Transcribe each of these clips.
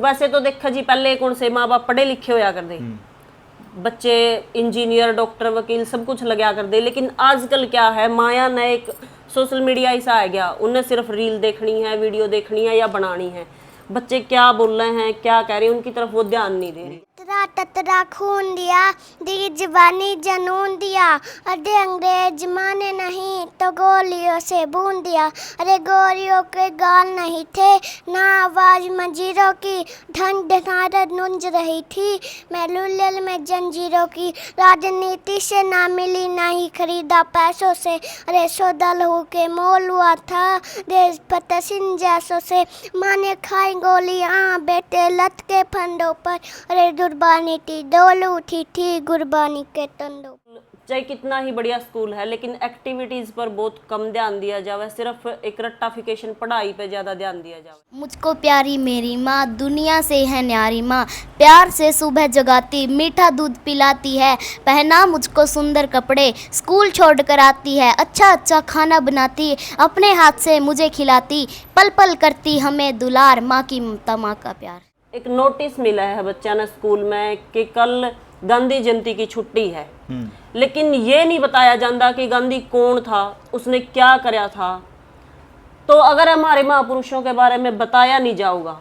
वैसे तो देखा जी पहले कौन से माँ बाप पढ़े लिखे होया कर दे, बच्चे इंजीनियर डॉक्टर वकील सब कुछ लगा कर दे, लेकिन आजकल क्या है, माया ने एक सोशल मीडिया ऐसा आ गया, उन्हें सिर्फ रील देखनी है, वीडियो देखनी है या बनानी है। बच्चे क्या बोल रहे हैं, क्या कह रहे हैं, उनकी तरफ वो ध्यान नहीं दे रहे। ततरा ततरा खून दिया, दी जवानी जनून दिया, अरे अंग्रेज माने नहीं तो गोलियों से भून दिया। अरे गोरियों के गाल नहीं थे ना आवाज मंजीरों की, ढंढ नारद नूंज रही थी मैं लुल्लल में जंजीरों की। राजनीति से ना मिली ना ही खरीदा पैसों से, अरे सौदा लहू के मोल हुआ था देश पतसिन जैसों से। माने खाई गोलियां बेटे लत के फंदों पर, अरे गुरबानी थी डोल उठी थी गुरबानी के तंदों। चाहे कितना ही बढ़िया स्कूल है, लेकिन एक्टिविटीज पर बहुत कम ध्यान दिया जावे, सिर्फ एक रट्टाफिकेशन पढ़ाई पे ज्यादा ध्यान दिया जावे। मुझको प्यारी मेरी माँ दुनिया से है न्यारी माँ, प्यार से सुबह जगाती मीठा दूध पिलाती है, पहना मुझको सुंदर कपड़े स्कूल छोड़ कर आती है, अच्छा अच्छा खाना बनाती अपने हाथ से मुझे खिलाती, पल पल करती हमें दुलार, माँ की ममता माँ का प्यार। एक नोटिस मिला है बच्चा ने स्कूल में कि कल गांधी जयंती की छुट्टी है, लेकिन ये नहीं बताया जाता कि गांधी कौन था, उसने क्या कराया था। तो अगर हमारे महापुरुषों के बारे में बताया नहीं जाऊगा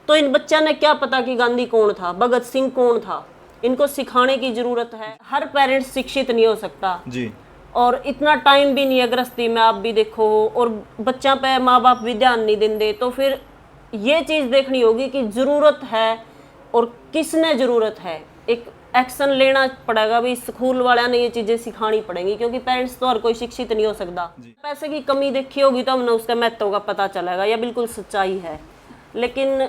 तो इन बच्चा ने क्या पता कि गांधी कौन था, भगत सिंह कौन था। इनको सिखाने की जरूरत है। हर पेरेंट्स शिक्षित नहीं हो सकता जी, और इतना टाइम भी नहीं है गृहस्थी में, आप भी देखो, और बच्चा पे माँ बाप भी ध्यान नहीं देंगे। तो फिर ये चीज़ देखनी होगी कि ज़रूरत है और किसने ज़रूरत है, एक एक्शन लेना पड़ेगा भी। स्कूल वाले ने ये चीज़ें सिखानी पड़ेंगी, क्योंकि पेरेंट्स तो हर कोई शिक्षित नहीं हो सकता। पैसे की कमी देखी होगी तो हमने उसका महत्व का पता चलेगा, यह बिल्कुल सच्चाई है। लेकिन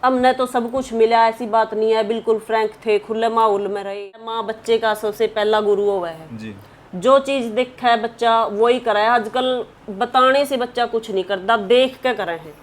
हमने तो सब कुछ मिला, ऐसी बात नहीं है, बिल्कुल फ्रैंक थे, खुले माहौल में रहे। माँ बच्चे का सबसे पहला गुरु हुआ है जी, जो चीज़ देखा है बच्चा वही करा है। आजकल बताने से बच्चा कुछ नहीं करता, देख के करे हैं।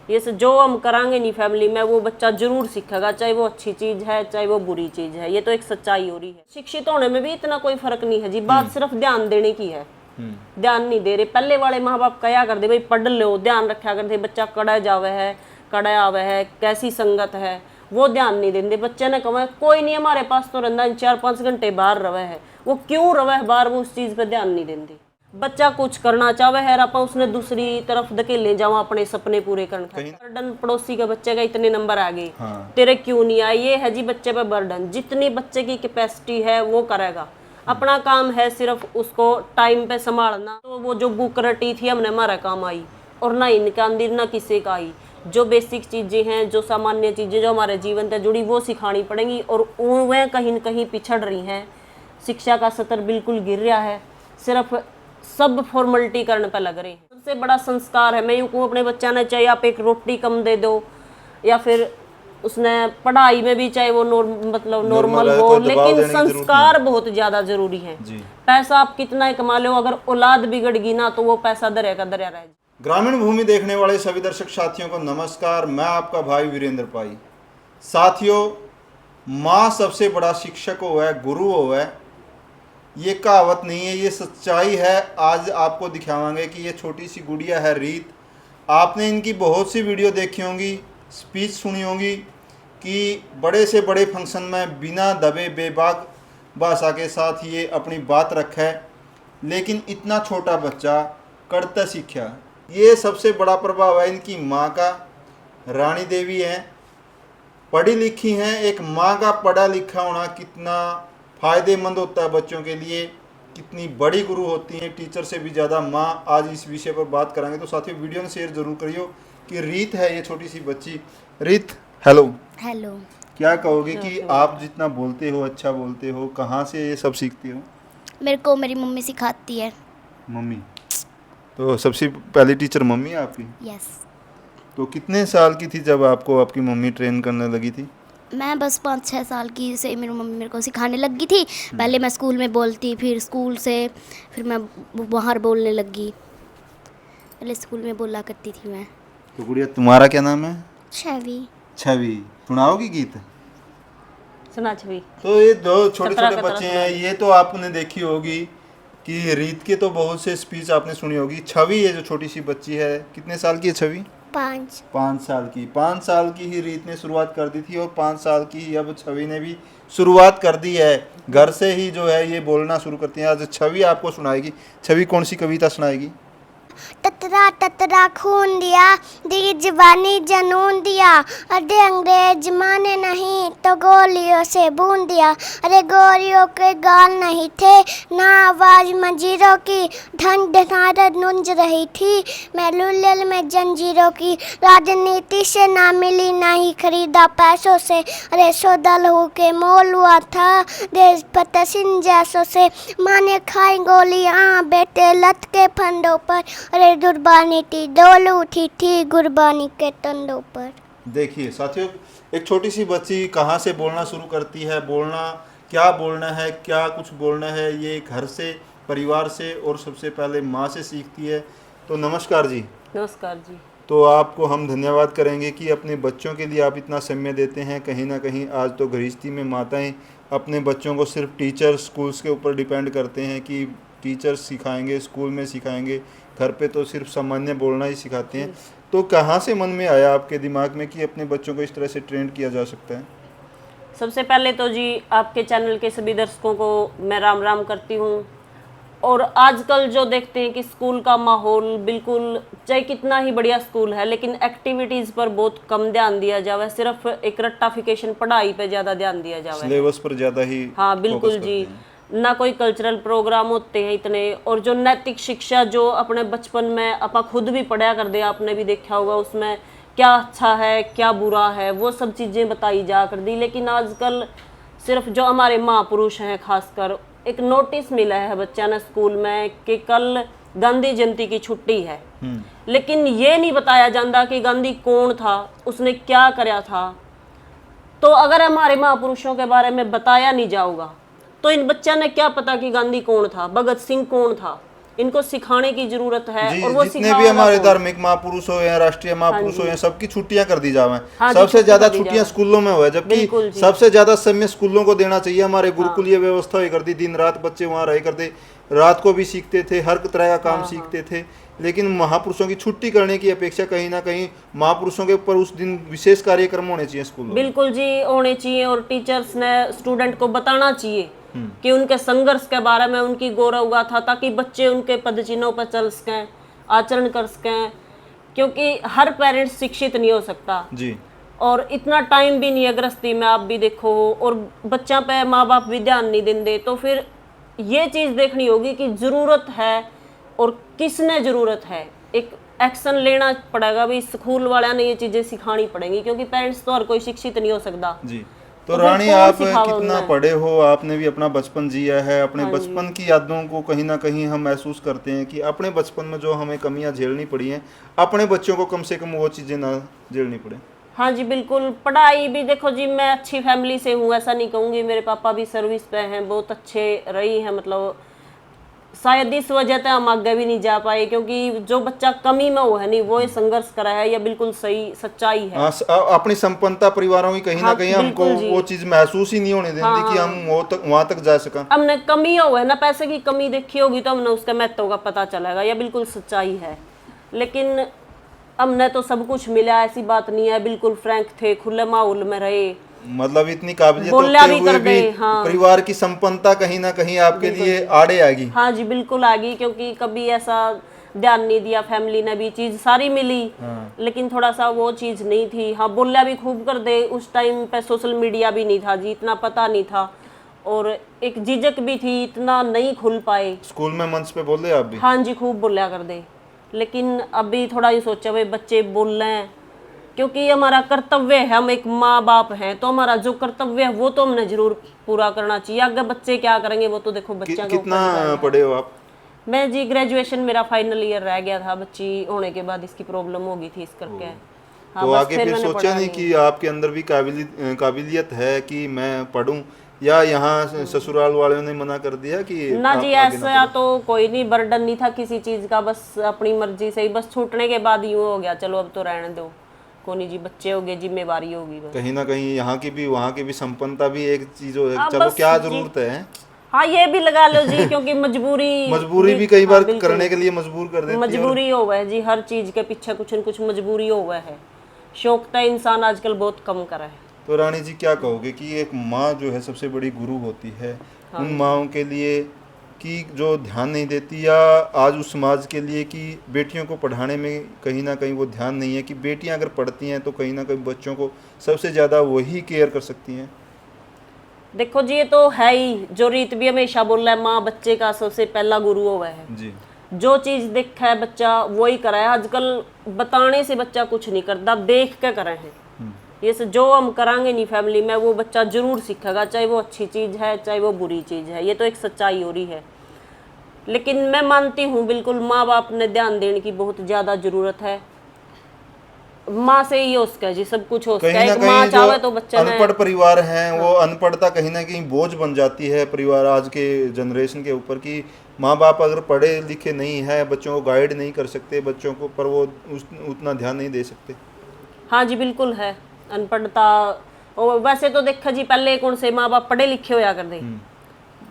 ये से जो हम करांगे नहीं फैमिली में, वो बच्चा जरूर सीखेगा, चाहे वो अच्छी चीज़ है चाहे वो बुरी चीज़ है। ये तो एक सच्चाई हो रही है। शिक्षित होने में भी इतना कोई फर्क नहीं है जी, बात सिर्फ ध्यान देने की है। ध्यान नहीं दे रहे। पहले वाले माँ बाप कया करते, भाई पढ़ लो, ध्यान रखा करते, बच्चा कड़ा जावे है, कड़ा आवे है, कैसी संगत है, वो ध्यान नहीं देंगे। बच्चे ने कहा कोई नहीं, हमारे पास तो रंदा 4-5 घंटे बाहर रवे है, वो क्यों रवे है बाहर, वो उस चीज़ पे ध्यान नहीं देंगे। बच्चा कुछ करना चाहे है, आप उसने दूसरी तरफ धकेले जाओ अपने सपने पूरे करने। बर्डन पड़ोसी के बच्चे का इतने नंबर आ गए, तेरे क्यों नहीं आए, ये है जी बच्चे पे बर्डन। जितनी बच्चे की कैपेसिटी है वो करेगा, अपना काम है सिर्फ उसको टाइम पे संभालना। तो वो जो बुक रटी थी हमने, हमारा काम आई, और ना इनका अंदर ना किसी का आई। जो बेसिक चीज़ें हैं, जो सामान्य चीज़ें जो हमारे जीवन से जुड़ी, वो सिखानी पड़ेंगी, और वह कहीं न कहीं पिछड़ रही हैं। शिक्षा का स्तर बिल्कुल गिर रहा है, सिर्फ सब फॉर्मेलिटी करने पर लग रहे हैं। सबसे बड़ा संस्कार है, मैं यूँ कहूँ अपने बच्चा ने, चाहे आप एक रोटी कम दे दो या फिर उसने पढ़ाई में भी चाहे वो नॉर्मल हो, लेकिन संस्कार बहुत ज़्यादा जरूरी है। पैसा आप कितना ही कमा लो, अगर औलाद बिगड़गी ना तो वो पैसा दरिया का दरिया रह। ग्रामीण भूमि देखने वाले सभी दर्शक साथियों को नमस्कार। मैं आपका भाई वीरेंद्र पाई। साथियों, माँ सबसे बड़ा शिक्षक हो है, गुरु हो है, ये कहावत नहीं है, ये सच्चाई है। आज आपको दिखावांगे कि ये छोटी सी गुड़िया है रीत। आपने इनकी बहुत सी वीडियो देखी होंगी, स्पीच सुनी होंगी कि बड़े से बड़े फंक्शन में बिना दबे बेबाक भाषा के साथ ये अपनी बात रखा है, लेकिन इतना छोटा बच्चा करता सीखा। ये सबसे बड़ा प्रभाव है इनकी माँ का। रानी देवी हैं, पढ़ी लिखी हैं। एक माँ का पढ़ा लिखा होना कितना फ़ायदेमंद होता है बच्चों के लिए, कितनी बड़ी गुरु होती हैं, टीचर से भी ज़्यादा माँ। आज इस विषय पर बात करांगे, तो साथियों वीडियो में शेयर जरूर करियो। कि रीत है ये छोटी सी बच्ची। रीत, हेलो। हेलो। क्या कहोगे कि आप जितना बोलते हो, अच्छा बोलते हो, कहाँ से ये सब सीखते हो? मेरे को मेरी मम्मी सिखाती है। मम्मी? तो सबसे पहली टीचर मम्मी है आपकी? यस। तो कितने साल की थी जब आपको आपकी मम्मी ट्रेन करने लगी थी? मैं बस 5-6 साल की से मेरी मम्मी मेरे को सिखाने लगी थी। पहले मैं स्कूल में बोलती, फिर स्कूल से फिर मैं बाहर बोलने लगी। पहले स्कूल में बोला करती थी मैं। तो गुड़िया, तुम्हारा क्या नाम है? छवि। छवि। सुनाओगी गीत? सुना छवि। तो ये दो छोटे छोटे बच्चे हैं, ये तो आपने देखी होगी कि रीत के तो बहुत से स्पीच आपने सुनी होगी। छवि ये जो छोटी सी बच्ची है, कितने साल की है छवि? 5 5 साल की। 5 साल की ही रीत ने शुरुआत कर दी थी और 5 साल की ही अब छवि ने भी शुरुआत कर दी है। घर से ही जो है ये बोलना शुरू करती है। आज छवि आपको सुनाएगी। छवि कौन सी कविता सुनाएगी? ततरा ततरा खून दिया, दी जवानी जनून दिया, अरे अंग्रेज माने नहीं तो गोलियों से भून दिया। अरे गोरियों के गाल नहीं थे, ना आवाज मंजीरों की, धन धनारत नूंज रही थी मैं लुल्लल में जंजीरों की। राजनीति से ना मिली ना ही खरीदा पैसों से, अरे सौदा लहू के मोल हुआ था देश पतसिन जैसों से। माने खाई गोलियां बेटे लत के फंदों पर, अरे दुर्बानी थी डोल उठी थी गुरबानी के तंदों पर। देखिए साथियों, एक छोटी सी बच्ची कहाँ से बोलना शुरू करती है, बोलना क्या बोलना है, क्या कुछ बोलना है, ये घर से, परिवार से और सबसे पहले माँ से सीखती है। तो नमस्कार जी। नमस्कार जी। तो आपको हम धन्यवाद करेंगे कि अपने बच्चों के लिए आप इतना समय देते हैं। कहीं ना कहीं आज तो गृहस्थी में माताएं अपने बच्चों को सिर्फ टीचर स्कूल्स के ऊपर डिपेंड करते हैं कि टीचर्स सिखाएंगे, स्कूल में सिखाएंगे, घर पे तो सिर्फ सामान्य बोलना ही सिखाते हैं। तो कहाँ से मन में आया आपके दिमाग में कि अपने बच्चों को इस तरह से ट्रेंड किया जा सकता है? सबसे पहले तो जी आपके चैनल के सभी दर्शकों को मैं राम राम करती हूँ। और आजकल जो देखते हैं कि स्कूल का माहौल बिल्कुल, चाहे कितना ही बढ़िया स्कूल है, लेकिन एक्टिविटीज़ पर बहुत कम ध्यान दिया जावे, सिर्फ एक रट्टाफिकेशन पढ़ाई पे ज़्यादा ध्यान दिया जावे, सिलेबस पर ज़्यादा ही। हाँ बिल्कुल जी। ना कोई कल्चरल प्रोग्राम होते हैं इतने, और जो नैतिक शिक्षा जो अपने बचपन में अपा खुद भी पढ़ा कर दे, आपने भी देखा होगा उसमें क्या अच्छा है क्या बुरा है, वो सब चीज़ें बताई जा कर दी। लेकिन आजकल सिर्फ जो हमारे महापुरुष हैं, खासकर एक नोटिस मिला है बच्चा ने स्कूल में कि कल गांधी जयंती की छुट्टी है, लेकिन ये नहीं बताया जाता कि गांधी कौन था, उसने क्या कराया था। तो अगर हमारे महापुरुषों के बारे में बताया नहीं जाऊगा तो इन बच्चा ने क्या पता कि गांधी कौन था, भगत सिंह कौन था। इनको सिखाने की जरूरत है। और वो जितने भी हमारे धार्मिक महापुरुष हो या राष्ट्रीय महापुरुष हो, सबकी छुट्टियां कर दी जावे। हाँ, सबसे ज्यादा छुट्टियां स्कूलों में हुए, जबकि सबसे ज्यादा समय स्कूलों को देना चाहिए। हमारे गुरुकुल ये व्यवस्था हुई करती, दिन रात बच्चे वहाँ रहे करते, रात को भी सीखते थे, हर तरह का काम सीखते थे। लेकिन महापुरुषों की छुट्टी करने की अपेक्षा कहीं ना कहीं महापुरुषों के ऊपर उस दिन विशेष कार्यक्रम होने चाहिए स्कूल में। बिल्कुल जी, होने चाहिए। और टीचर्स ने स्टूडेंट को बताना चाहिए कि उनके संघर्ष के बारे में, उनकी गौरव गाथा, ताकि बच्चे उनके पद चिन्हों पर चल सकें, आचरण कर सकें। क्योंकि हर पेरेंट्स शिक्षित नहीं हो सकता जी, और इतना टाइम भी नहीं है गृहस्थी में, आप भी देखो, और बच्चा पे माँ बाप भी ध्यान नहीं देंगे। तो फिर ये चीज़ देखनी होगी कि ज़रूरत है और किसने ज़रूरत है, एक एक्शन लेना पड़ेगा भाई। स्कूल वाले ने ये चीज़ें सिखानी पड़ेंगी, क्योंकि पेरेंट्स तो हर कोई शिक्षित नहीं हो सकता जी। तो रानी, आप कितना पढ़े हो, आपने भी अपना बचपन जिया है, अपने बचपन की यादों को कहीं ना कहीं हम महसूस करते हैं कि अपने बचपन में जो हमें कमियां झेलनी पड़ी हैं, अपने बच्चों को कम से कम वो चीज़ें ना झेलनी पड़े। हाँ जी बिल्कुल। पढ़ाई भी देखो जी, मैं अच्छी फैमिली से हूँ, ऐसा नहीं कहूँगी। मेरे पापा भी सर्विस पे हैं, बहुत अच्छे रही हैं, मतलब शायद इस वजह से हम आगे भी नहीं जा पाए, क्योंकि जो बच्चा कमी में हो है नहीं, वो संघर्ष करा है, या बिल्कुल सही सच्चाई है। अपनी संपन्नता परिवारों की कहीं ना कहीं हमको वो चीज महसूस ही नहीं होने देती कि हम वहां तक जा सका। हमने कमी हो है ना, पैसे की कमी देखी होगी तो हमने उसका महत्व का पता चलेगा, या बिल्कुल सच्चाई है। लेकिन हमने तो सब कुछ मिला, ऐसी बात नहीं है, बिल्कुल फ्रैंक थे, खुले माहौल में रहे, मतलब इतनी काबिलियत होते हुए भी हाँ। परिवार की संपन्नता कहीं ना कहीं आपके लिए आड़े आएगी। हाँ जी बिल्कुल आएगी, क्योंकि कभी ऐसा ध्यान नहीं दिया, फैमिली ने भी चीज सारी मिली, लेकिन थोड़ा सा वो चीज नहीं थी। हाँ, बोलिया भी खूब कर दे, उस टाइम पे सोशल मीडिया भी नहीं था जी, इतना पता नहीं था, और एक झिझक भी थी, इतना नहीं खुल पाए। स्कूल में मंच पे बोल दे आप भी? हाँ जी, खूब बोलिया कर दे। लेकिन अभी थोड़ा ये सोचा भाई बच्चे बोल रहे हैं, क्योंकि हमारा कर्तव्य है, हम एक माँ बाप हैं, तो हमारा जो कर्तव्य है वो तो हमने जरूर पूरा करना चाहिए। अगर बच्चे क्या करेंगे वो तो देखो बच्चा कितना पढ़े हो आप? मैं जी ग्रेजुएशन मेरा फाइनल ईयर रह गया था, बच्ची होने के बाद इसकी प्रॉब्लम हो गई थी इस करके। हाँ, तो आगे फिर सोचा नहीं कि आपके अंदर भी काबिलियत है कि मैं पढ़ूं, या यहाँ ससुराल वालों ने मना कर दिया कि ना जी ऐसा तो कोई नहीं, बर्डन नहीं था किसी चीज का, बस अपनी मर्जी से ही, बस छूटने के बाद यूँ हो गया चलो अब तो रहने दो, कोई जी, बच्चे हो गए, जिम्मेवारी होगी। कहीं ना कहीं यहाँ की भी वहाँ की भी संपन्नता भी एक चीज है, चलो क्या जरूरत है। हाँ ये भी लगा लो जी, क्योंकि मजबूरी भी कई बार बिल्कुल। करने के लिए मजबूर कर देती है। मजबूरी हो गया है जी, हर चीज के पीछे कुछ न कुछ मजबूरी हो गया है। शौक तो इंसान आजकल बहुत कम करा है। तो रानी जी क्या कहोगे कि एक माँ जो है सबसे बड़ी गुरु होती है, उन माँओं के लिए कि जो ध्यान नहीं देती, या आज उस समाज के लिए कि बेटियों को पढ़ाने में कहीं ना कहीं वो ध्यान नहीं है कि बेटियां अगर पढ़ती हैं तो कहीं ना कहीं बच्चों को सबसे ज़्यादा वही केयर कर सकती हैं। देखो जी, ये तो है ही, जो रीत भी हमेशा बोल रहा है, माँ बच्चे का सबसे पहला गुरु हुआ है जी। जो चीज देखा है बच्चा वही करा है। आजकल बताने से बच्चा कुछ नहीं करता, देख के करे हैं। ये से जो हम करांगे नहीं फैमिली में, वो बच्चा जरूर सीखेगा, चाहे वो अच्छी चीज है चाहे वो बुरी चीज है। ये तो एक सच्चाई हो रही है। लेकिन मैं मानती हूँ बिल्कुल माँ बाप ने ध्यान देने की बहुत ज्यादा जरूरत है। माँ से ही उसका जी सब कुछ हो सकता है। एक माँ चाहे तो बच्चा अनपढ़ परिवार हैं, वो अनपढ़ता कहीं ना कहीं बोझ बन जाती है परिवार आज के जनरेशन के ऊपर कि माँ बाप अगर पढ़े लिखे नहीं है, बच्चों को गाइड नहीं कर सकते, बच्चों को पर वो उतना ध्यान नहीं दे सकते। हाँ जी बिल्कुल है अनपढ़ता। और वैसे तो देखा जी, पहले कौन से माँ बाप पढ़े लिखे होया कर दे,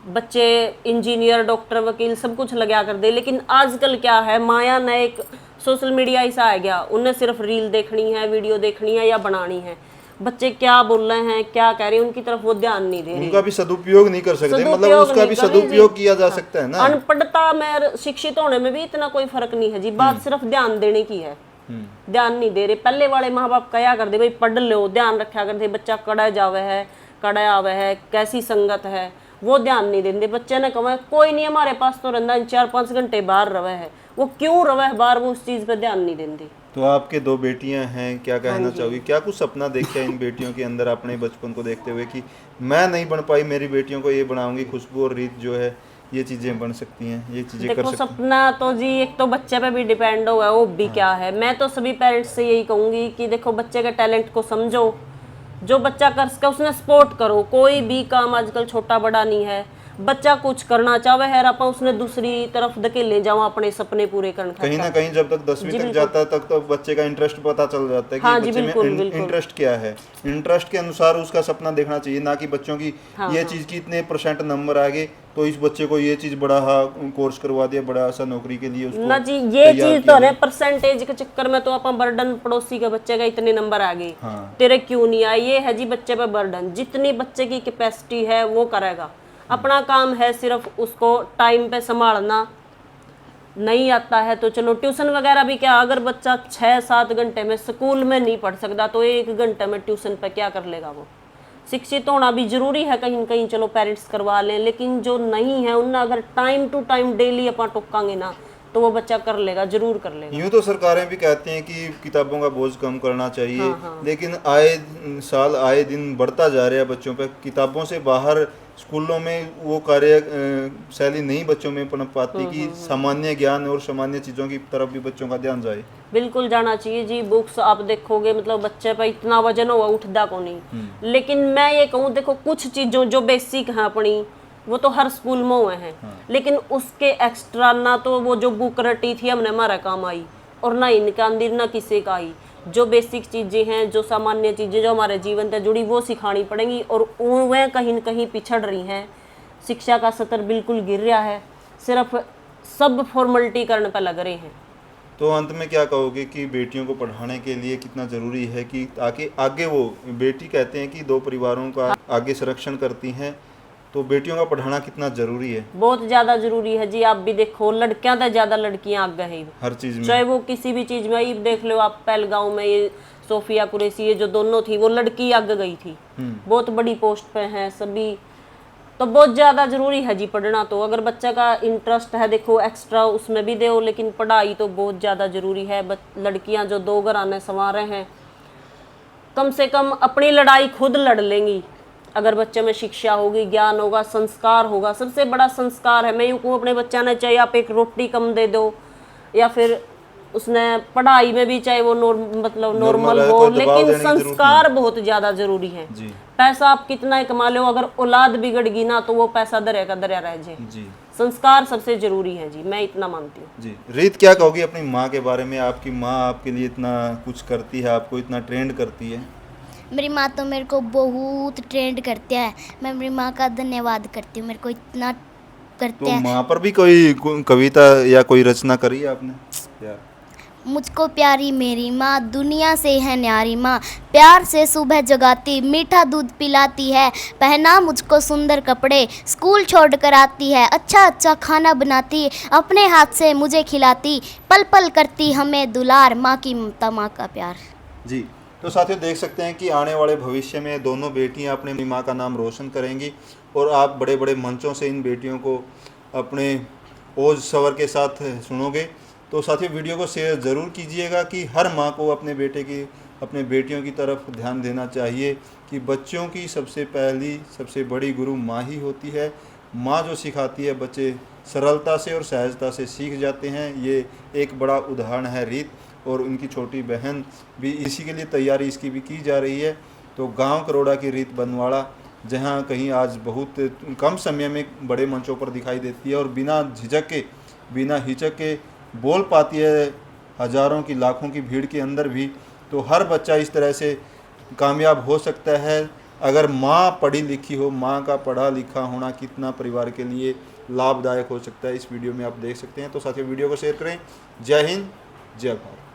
बच्चे इंजीनियर डॉक्टर वकील सब कुछ लगा कर दे। लेकिन आजकल क्या है, माया ने एक सोशल मीडिया ऐसा आ गया, उन्हें सिर्फ रील देखनी है, वीडियो देखनी है या बनानी है। बच्चे क्या बोल रहे हैं, क्या कह रहे हैं, उनकी तरफ वो ध्यान नहीं दे रहे। उनका भी सदुपयोग नहीं कर सकते, मतलब उसका भी सदुपयोग किया जा सकता है ना। अनपढ़ता में शिक्षित होने में भी इतना कोई फर्क नहीं है जी, बात सिर्फ ध्यान देने की है। ध्यान नहीं दे रहे। पहले वाले माँ बाप कया कर दे, भाई पढ़ लो, ध्यान रखा कर दे, बच्चा कड़ा जावे है, कड़ा आवे है, कैसी संगत है, वो ध्यान नहीं देंगे। बच्चे ने कहा कोई नहीं हमारे पास तो रहना 4-5 घंटे बाहर रवे है, वो क्यों रवे है बाहर, वो उस चीज पे ध्यान नहीं देंगे। तो आपके 2 बेटियां हैं, क्या कहना चाहोगी, क्या कुछ सपना देखा है इन बेटियों के अंदर अपने बचपन को देखते हुए कि मैं नहीं बन पाई, मेरी बेटियों को ये बनाऊंगी, खुशबू और रीत जो है ये चीजें बन सकती हैं, ये चीजें कर देखो सकती हैं। सपना तो जी एक तो बच्चे पे भी डिपेंड हुआ है, वो भी क्या है। मैं तो सभी पेरेंट्स से यही कहूंगी कि देखो बच्चे के टैलेंट को समझो, जो बच्चा कर सके उसने सपोर्ट करो। कोई भी काम आजकल छोटा बड़ा नहीं है, बच्चा कुछ करना चाहे है आप उसने दूसरी तरफ धकेले जाओ अपने सपने पूरे करने। कहीं ना कहीं जब तक 10वीं तक जाता है तक तो बच्चे का इंटरेस्ट पता चल जाता है कि हाँ बच्चे में इंटरेस्ट क्या है, इंटरेस्ट के अनुसार उसका सपना देखना चाहिए, ना कि बच्चों की ये चीज की इतने % नंबर आ गए तो इस बच्चे को ये चीज बड़ा कोर्स करवा दिया, बड़ा सा नौकरी के लिए उसको ना जी। ये चीज तो है परसेंटेज के चक्कर में तो अपन बर्डन पड़ोसी के बच्चे का इतने नंबर आ गए, तेरे क्यों नहीं आए, ये है जी बच्चे पे बर्डन। जितनी बच्चे की कैपेसिटी है वो करेगा, अपना काम है सिर्फ उसको टाइम पे संभालना। नहीं आता है तो चलो ट्यूशन वगैरह भी क्या, अगर बच्चा 6-7 घंटे में स्कूल में नहीं पढ़ सकता तो 1 घंटे में ट्यूशन पे क्या कर लेगा वो। शिक्षित होना भी जरूरी है कहीं कहीं, चलो पेरेंट्स करवा लें, लेकिन जो नहीं है उन्हें अगर टाइम टू टाइम डेली अपन टोकांगे ना तो वो बच्चा कर लेगा, जरूर कर लेगा। यूँ तो सरकारें भी कहती हैं कि किताबों का बोझ कम करना चाहिए, लेकिन आए साल आए दिन बढ़ता जा रहा है बच्चों पे। किताबों से बाहर स्कूलों में वो कार्य शैली नहीं बच्चों में पनप पाती कि सामान्य ज्ञान और सामान्य चीज़ों की तरफ भी बच्चों का ध्यान जाए। बिल्कुल जाना चाहिए जी। बुक्स आप देखोगे मतलब बच्चे पे इतना वजन हुआ उठदा को नहीं। लेकिन मैं ये कहूँ देखो कुछ चीज़ों जो बेसिक हैं अपनी वो तो हर स्कूल में हुए हैं, लेकिन उसके एक्स्ट्रा ना तो वो जो बुक रटी थी हमने हमारा काम आई और ना इनका अंदर ना किसी का आई। जो बेसिक चीज़ें हैं, जो सामान्य चीज़ें जो हमारे जीवन से जुड़ी वो सिखानी पड़ेंगी, और वह कहीं न कहीं पिछड़ रही हैं। शिक्षा का स्तर बिल्कुल गिर रहा है, सिर्फ सब फॉर्मेलिटी करने पर लग रहे हैं। तो अंत में क्या कहोगे कि बेटियों को पढ़ाने के लिए कितना ज़रूरी है कि ताकि आगे वो बेटी कहते हैं कि 2 परिवारों का आगे संरक्षण करती हैं, तो बेटियों का पढ़ाना कितना जरूरी है? बहुत ज़्यादा जरूरी है जी। आप भी देखो लड़कियां तो ज़्यादा लड़कियां आगे हैं हर चीज़ में, चाहे वो किसी भी चीज़ में। ये देख लो आप पहलगांव में ये सोफिया कुरैशी ये जो दोनों थी वो लड़की आगे गई थी, बहुत बड़ी पोस्ट पे हैं सभी। तो बहुत ज़्यादा ज़रूरी है जी पढ़ना। तो अगर बच्चे का इंटरेस्ट है देखो एक्स्ट्रा उसमें भी दो, लेकिन पढ़ाई तो बहुत ज़्यादा ज़रूरी है। लड़कियाँ जो 2 घराने संवारे हैं कम से कम अपनी लड़ाई खुद लड़ लेंगी अगर बच्चे में शिक्षा होगी, ज्ञान होगा, संस्कार होगा। सबसे बड़ा संस्कार है। मैं यूँ कहूँ अपने बच्चा ने चाहे आप एक रोटी कम दे दो या फिर उसने पढ़ाई में भी चाहे वो नॉर्मल हो, लेकिन संस्कार बहुत ज़्यादा ज़रूरी है। पैसा आप कितना ही कमा लो, अगर औलाद बिगड़गी ना तो वो पैसा दरिया का दरिया रह जाए। संस्कार सबसे जरूरी है जी, मैं इतना मानती हूँ जी। रीत क्या कहोगी अपनी माँ के बारे में? आपकी माँ आपके लिए इतना कुछ करती है, आपको इतना ट्रेंड करती है। मेरी माँ तो मेरे को बहुत ट्रेंड करती है। मैं मेरी माँ का धन्यवाद करती हूँ, मेरे को इतना करते तो हैं। माँ पर भी कोई कविता या कोई रचना करी है आपने यार? मुझको प्यारी मेरी माँ दुनिया से है न्यारी माँ, प्यार से सुबह जगाती, मीठा दूध पिलाती है, पहना मुझको सुंदर कपड़े, स्कूल छोड़ कर आती है, अच्छा अच्छा खाना बनाती, अपने हाथ से मुझे खिलाती, पल पल करती हमें दुलार, माँ की ममता माँ का प्यार। जी, तो साथियों देख सकते हैं कि आने वाले भविष्य में दोनों बेटियां अपनी माँ का नाम रोशन करेंगी और आप बड़े बड़े मंचों से इन बेटियों को अपने ओज सवर के साथ सुनोगे। तो साथियों वीडियो को शेयर ज़रूर कीजिएगा कि हर माँ को अपने अपने बेटियों की तरफ ध्यान देना चाहिए कि बच्चों की सबसे पहली सबसे बड़ी गुरु माँ ही होती है। माँ जो सिखाती है बच्चे सरलता से और सहजता से सीख जाते हैं। ये एक बड़ा उदाहरण है रीत, और उनकी छोटी बहन भी इसी के लिए तैयारी इसकी भी की जा रही है। तो गांव करोड़ा की रीत बनवाड़ा जहां कहीं आज बहुत कम समय में बड़े मंचों पर दिखाई देती है और बिना झिझक के बिना हिचक के बोल पाती है हज़ारों की लाखों की भीड़ के अंदर भी। तो हर बच्चा इस तरह से कामयाब हो सकता है अगर माँ पढ़ी लिखी हो। माँ का पढ़ा लिखा होना कितना परिवार के लिए लाभदायक हो सकता है, इस वीडियो में आप देख सकते हैं। तो साथियों वीडियो को शेयर करें। जय हिंद, जय भारत।